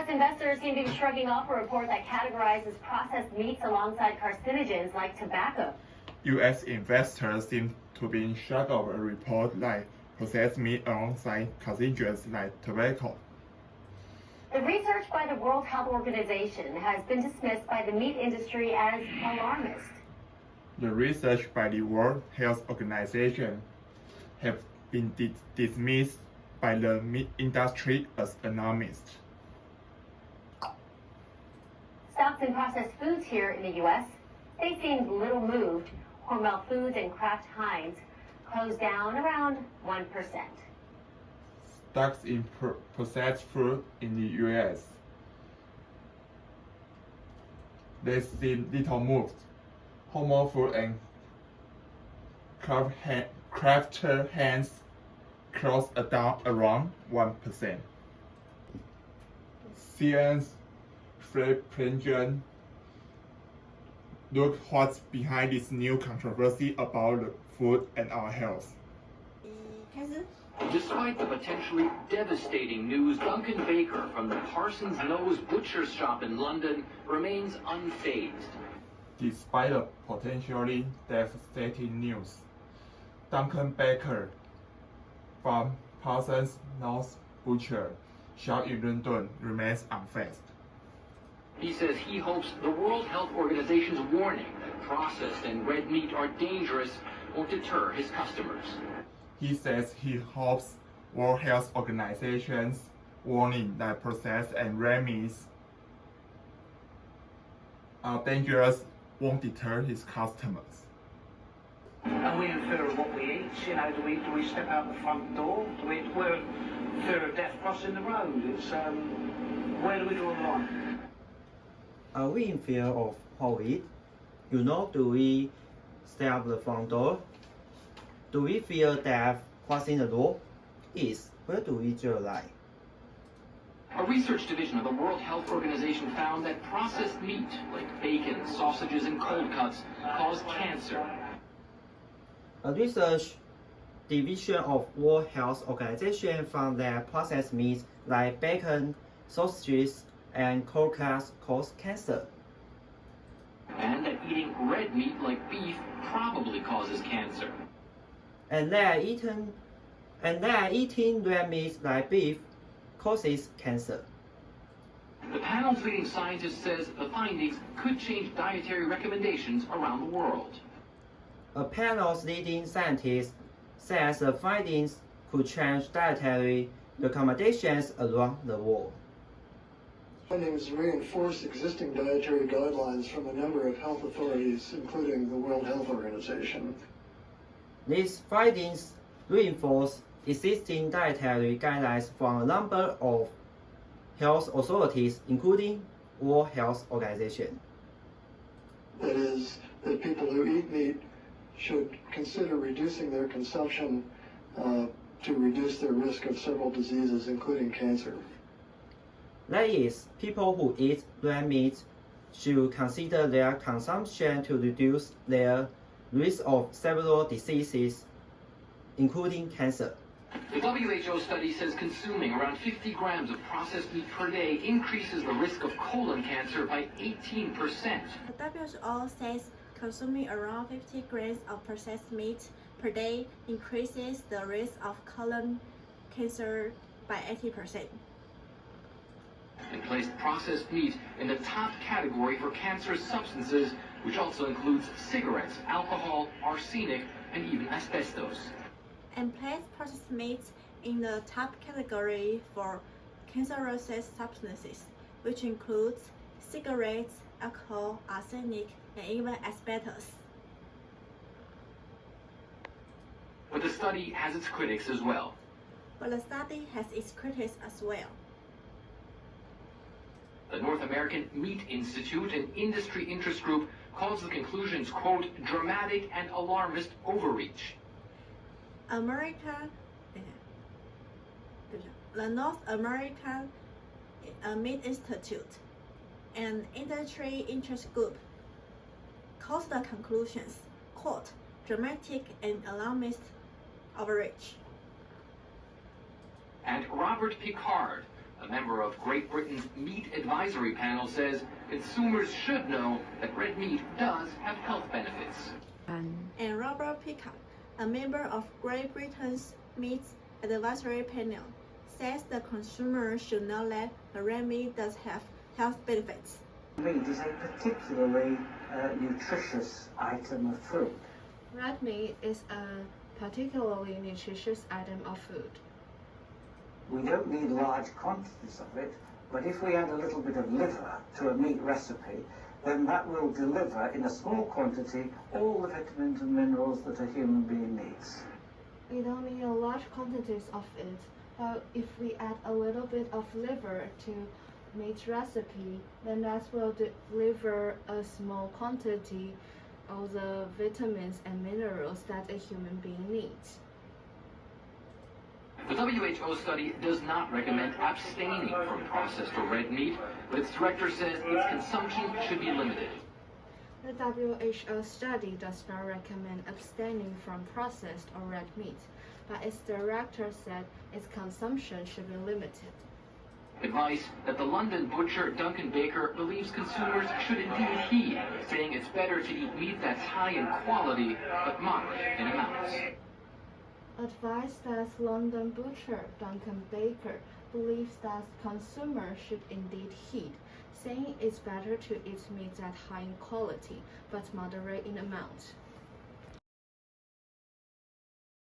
U.S. investors seem to be shrugging off a report that categorizes processed meats alongside carcinogens like tobacco. U.S. investors seem to be shocked of a report like processed meat alongside carcinogens like tobacco. The research by the World Health Organization has been dismissed by the meat industry as alarmist. The research by the World Health Organization have been dismissed by the meat industry as alarmist. Stocks in processed foods here in the U.S., they seemed little moved. Hormel Foods and Kraft Heinz closed down around 1%. Stocks in processed food in the U.S. they seem little moved. Hormel Food and Kraft Heinz closed down around 1%. CNN's Philip Plengen look what's behind this new controversy about the food and our health. Despite the potentially devastating news, Duncan Baker from the Parsons Nose Butcher Shop in London remains unfazed. Despite the potentially devastating news, Duncan Baker from Parsons Nose Butcher Shop in London remains unfazed. He says he hopes the World Health Organization's warning that processed and red meat are dangerous won't deter his customers. He says he hopes World Health Organization's warning that processed and red meats are dangerous won't deter his customers. Are we in fear of what we eat? You know, do we step out the front door? We're in fear of death crossing the road. It's where do we draw the line? Are we in fear of what we eat? You know, do we step out the front door? Do we fear death crossing the road? Yes, where do we draw the line? A research division of the World Health Organization found that processed meat, like bacon, sausages, and cold cuts, cause cancer. A research division of World Health Organization found that processed meats like bacon, sausages, and cold cuts cause cancer. And that eating red meat like beef probably causes cancer. And that eating red meat like beef causes cancer. The panel's leading scientist says the findings could change dietary recommendations around the world. A panel's leading scientist says the findings could change dietary recommendations around the world. Findings reinforce existing dietary guidelines from a number of health authorities, including the World Health Organization. These findings reinforce existing dietary guidelines from a number of health authorities, including World Health Organization. That is, that people who eat meat should consider reducing their consumption to reduce their risk of several diseases, including cancer. That is, people who eat red meat should consider their consumption to reduce their risk of several diseases, including cancer. The WHO study says consuming around 50 grams of processed meat per day increases the risk of colon cancer by 18%. The WHO says consuming around 50 grams of processed meat per day increases the risk of colon cancer by 80%. And placed processed meat in the top category for cancerous substances, which also includes cigarettes, alcohol, arsenic, and even asbestos. And placed processed meat in the top category for cancerous substances, which includes cigarettes, alcohol, arsenic, and even asbestos. But the study has its critics as well. But the study has its critics as well. The North American Meat Institute, an industry interest group, calls the conclusions, quote, dramatic and alarmist overreach. The North American Meat Institute, an industry interest group, calls the conclusions, quote, dramatic and alarmist overreach. And Robert Picard, A member of Great Britain's Meat Advisory Panel says consumers should know that red meat does have health benefits. And Robert Pickup, a member of Great Britain's Meat Advisory Panel, says the consumer should know that the red meat does have health benefits. Meat is a particularly nutritious item of food. Red meat is a particularly nutritious item of food. We don't need large quantities of it, but if we add a little bit of liver to a meat recipe, then that will deliver in a small quantity all the vitamins and minerals that a human being needs. We don't need large quantities of it, but if we add a little bit of liver to meat recipe, then that will deliver a small quantity of the vitamins and minerals that a human being needs. The WHO study does not recommend abstaining from processed or red meat, but its director says its consumption should be limited. The WHO study does not recommend abstaining from processed or red meat, but its director said its consumption should be limited. Advice that the London butcher Duncan Baker believes consumers should indeed heed, saying it's better to eat meat that's high in quality but moderate in amounts. Advice that London butcher Duncan Baker believes that consumers should indeed heed, saying it's better to eat meat that's high in quality but moderate in amount.